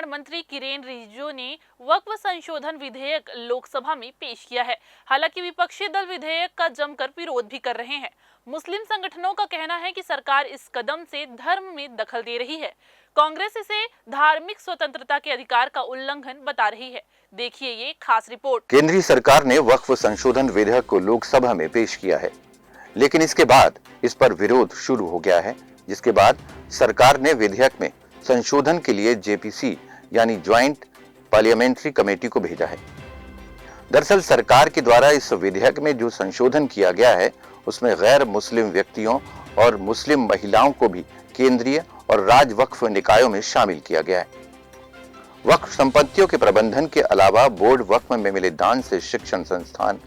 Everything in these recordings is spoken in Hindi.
निर्माण मंत्री किरेन रिजिजू ने वक्फ संशोधन विधेयक लोकसभा में पेश किया है। हालांकि विपक्षी दल विधेयक का जमकर विरोध भी कर रहे हैं। मुस्लिम संगठनों का कहना है कि सरकार इस कदम से धर्म में दखल दे रही है। कांग्रेस इसे धार्मिक स्वतंत्रता के अधिकार का उल्लंघन बता रही है। देखिए ये खास रिपोर्ट। केंद्रीय सरकार ने वक्फ संशोधन विधेयक को लोकसभा में पेश किया है, लेकिन इसके बाद इस पर विरोध शुरू हो गया है, जिसके बाद सरकार ने विधेयक में संशोधन के लिए जेपीसी यानी ज्वाइंट पार्लियामेंट्री कमेटी को भेजा है। दरअसल सरकार के द्वारा इस विधेयक में जो संशोधन किया गया है उसमें गैर मुस्लिम व्यक्तियों और मुस्लिम महिलाओं को भी केंद्रीय और राज्य वक्फ निकायों में शामिल किया गया है। वक्फ संपत्तियों के प्रबंधन के अलावा बोर्ड वक्फ में मिले दान से शिक्षण संस्थान,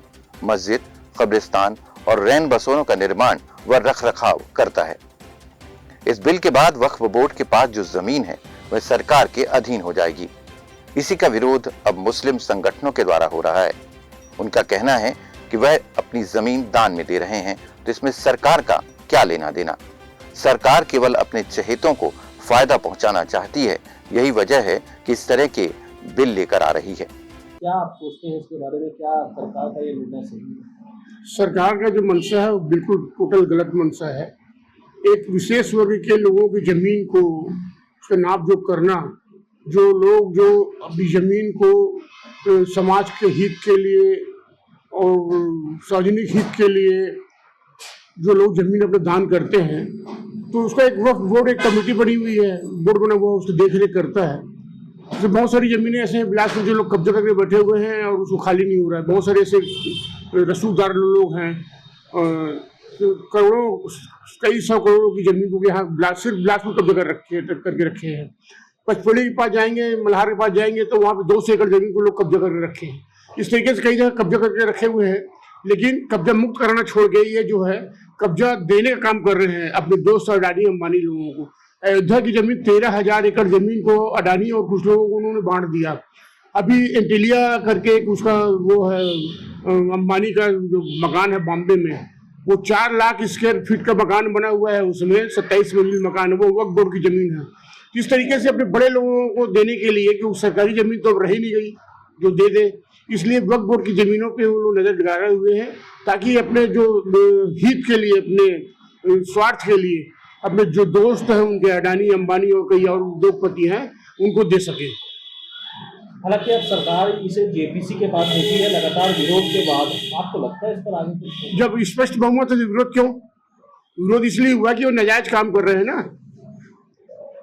मस्जिद, कब्रिस्तान और रैन बसेरों का निर्माण व रखरखाव करता है। इस बिल के बाद वक्फ बोर्ड के पास जो जमीन है वह सरकार के अधीन हो जाएगी। इसी का विरोध अब मुस्लिम संगठनों के द्वारा हो रहा है। उनका कहना है कि वह अपनी जमीन दान में दे रहे हैं, तो इसमें सरकार का क्या लेना देना। सरकार केवल अपने चहेतों को फायदा पहुंचाना चाहती है। यही वजह है कि इस तरह के बिल लेकर आ रही है। क्या आप सोचते हैं इसके बारे में? क्या सरकार का ये निर्णय सही है? सरकार का जो मंशा है वो बिल्कुल टोटल गलत मंशा है। एक विशेष वर्ग के लोगों की जमीन को उसका नापजोख करना, जो लोग जो अभी जमीन को समाज के हित के लिए और सार्वजनिक हित के लिए जो लोग जमीन अपने दान करते हैं, तो उसका एक वक्फ बोर्ड, एक कमेटी बनी हुई है, बोर्ड बना हुआ उसकी देख रेख करता है। तो बहुत सारी जमीनें ऐसे हैं बिलास में जो लोग कब्जा करके बैठे हुए हैं और उसको खाली नहीं हो रहा है। बहुत सारे ऐसे रसूखदार लोग हैं, करोड़ों, कई सौ करोड़ों की जमीन को यहाँ सिर्फ बिलास में कब्जा करके रखे हैं। पचपड़ी के पास जाएंगे, मल्हार के पास जाएंगे तो वहाँ पे 200 एकड़ जमीन को लोग कब्जा करके रखे हैं। इस तरीके से कई जगह कब्जा करके रखे हुए हैं, लेकिन कब्जा मुक्त कराना छोड़ के ये जो है कब्जा देने का काम कर रहे हैं अपने दोस्त अडानी अंबानी लोगों को। अयोध्या की जमीन 13,000 एकड़ जमीन को अडानी और कुछ लोगों को उन्होंने बांट दिया। अभी एंटिलिया करके उसका वो है अंबानी का जो मकान है बॉम्बे में, वो 4 लाख स्क्वायर फीट का मकान बना हुआ है, उसमें 27 मंजिल मकान है, वो वक्फ बोर्ड की जमीन है। इस तरीके से अपने बड़े लोगों को देने के लिए कि सरकारी जमीन तो अब रही नहीं गई जो दे दे, इसलिए वक्फ बोर्ड की जमीनों पे वो लोग नजर लगाए हुए हैं ताकि अपने जो हित के लिए, अपने स्वार्थ के लिए, अपने जो दोस्त हैं उनके अडानी अंबानी और कई और उद्योगपति हैं उनको दे सके। हालांकि अब सरकार इसे जेपीसी के पास भेजी है लगातार विरोध के बाद, आपको लगता है इस पर आगे कुछ? जब स्पष्ट बहुमत है तो विरोध क्यों? विरोध इसलिए हुआ कि वो नाजायज काम कर रहे हैं ना,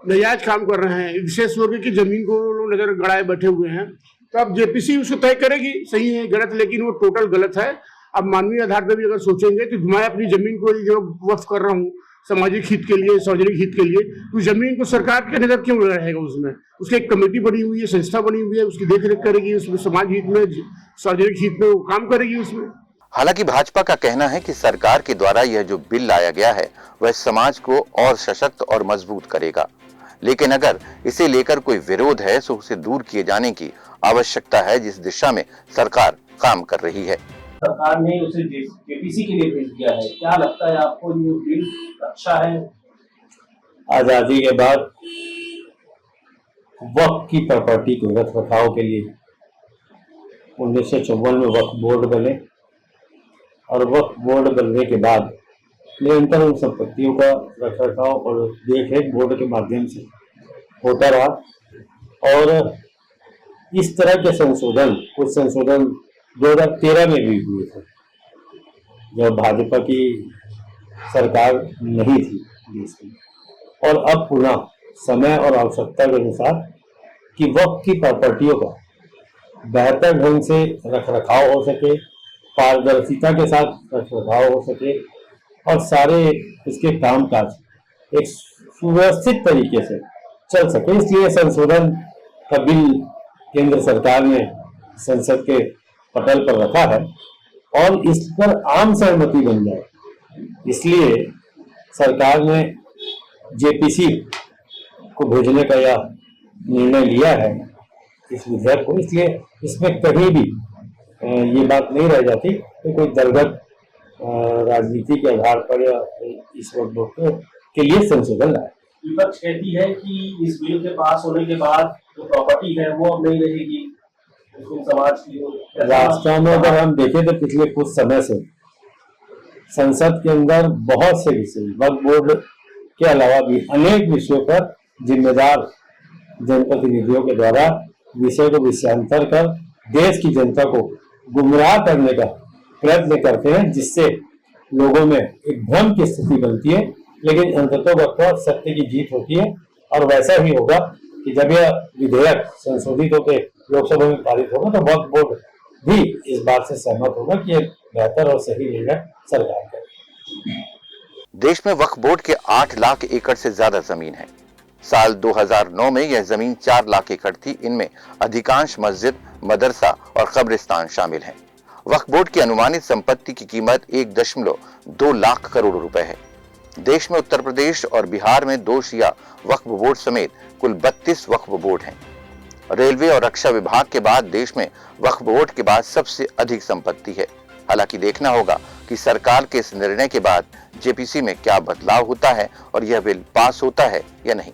नाजायज काम कर रहे हैं। विशेष वर्ग की जमीन को लोग नजर गड़ाए बैठे हुए हैं, तो अब जेपीसी उसको तय करेगी सही है गलत, लेकिन वो टोटल गलत है। अब मानवीय आधार पर भी अगर सोचेंगे तो मैं अपनी जमीन को जो वक्फ कर रहा हूँ सामाजिक हित के लिए, सार्वजनिक हित के लिए, तो जमीन को सरकार के नजर क्यों रहेगा? उसमें उसकी एक कमेटी बनी हुई है, संस्था बनी हुई है, उसकी देखरेख करेगी, उसमें समाज हित में, सार्वजनिक हित में वो काम करेगी उसमें। हालांकि भाजपा का कहना है कि सरकार के द्वारा यह जो बिल लाया गया है वह समाज को और सशक्त और मजबूत करेगा, लेकिन अगर इसे लेकर कोई विरोध है तो उसे दूर किए जाने की आवश्यकता है, जिस दिशा में सरकार काम कर रही है। सरकार ने उसे जेपीसी के लिए भेज दिया है, क्या लगता है आपको ये बिल अच्छा है? आजादी के बाद वक्फ की प्रॉपर्टी को रख रखाव के लिए 1954 में वक्फ बोर्ड बने और वक्फ बोर्ड बनने के बाद निरंतर उन संपत्तियों का रख रखाव और देखरेख बोर्ड के माध्यम से होता रहा। और इस तरह के संशोधन, कुछ संशोधन 2013 में भी हुए थे जब भाजपा की सरकार नहीं थी देश में, और अब पुनः समय और आवश्यकता के अनुसार कि वक्फ की प्रॉपर्टियों का बेहतर ढंग से रखरखाव हो सके, पारदर्शिता के साथ रखरखाव हो सके और सारे इसके कामकाज एक सुव्यवस्थित तरीके से चल सके, इसलिए संशोधन का बिल केंद्र सरकार ने संसद के पटल पर रखा है और इस पर आम सहमति बन जाए, इसलिए सरकार ने जेपीसी को भेजने का यह निर्णय लिया है इस विधेयक को। इसलिए इसमें कहीं भी ये बात नहीं रह जाती कि कोई दलगत राजनीति के आधार पर या इस वक्त के लिए संशोधन लाए। विपक्ष कहती है कि इस बिल के पास होने के बाद जो प्रॉपर्टी है वो अब नहीं रहेगी मुस्लिम समाज की। राष्ट्र में अगर हम देखें तो पिछले कुछ समय से संसद के अंदर बहुत से विषय, वक्फ बोर्ड के अलावा भी अनेक विषयों पर जिम्मेदार जनप्रतिनिधियों के द्वारा विषय को विषयांतर कर देश की जनता को गुमराह करने का प्रयत्न करते हैं, जिससे लोगों में एक भ्रम की स्थिति बनती है। लेकिन अंततः सत्य की जीत होती है और वैसा ही होगा कि जब यह विधेयक संशोधित होकर लोकसभा में पारित होगा तो वक्फ बोर्ड भी इस बात से सहमत होगा कि एक बेहतर और सही निर्णय सरकार करेगी। देश में वक्फ बोर्ड के 8 लाख एकड़ से ज्यादा जमीन है। साल 2009 में यह जमीन 4 लाख एकड़ थी। इनमें अधिकांश मस्जिद, मदरसा और कब्रिस्तान शामिल हैं। वक्फ बोर्ड की अनुमानित संपत्ति की कीमत 1.2 लाख करोड़ रुपए है। देश में उत्तर प्रदेश और बिहार में 2 शिया वक्फ बोर्ड समेत कुल 32 वक्फ बोर्ड हैं। रेलवे और रक्षा विभाग के बाद देश में वक्फ बोर्ड के बाद सबसे अधिक संपत्ति है। हालांकि देखना होगा कि सरकार के इस निर्णय के बाद जेपीसी में क्या बदलाव होता है और यह बिल पास होता है या नहीं।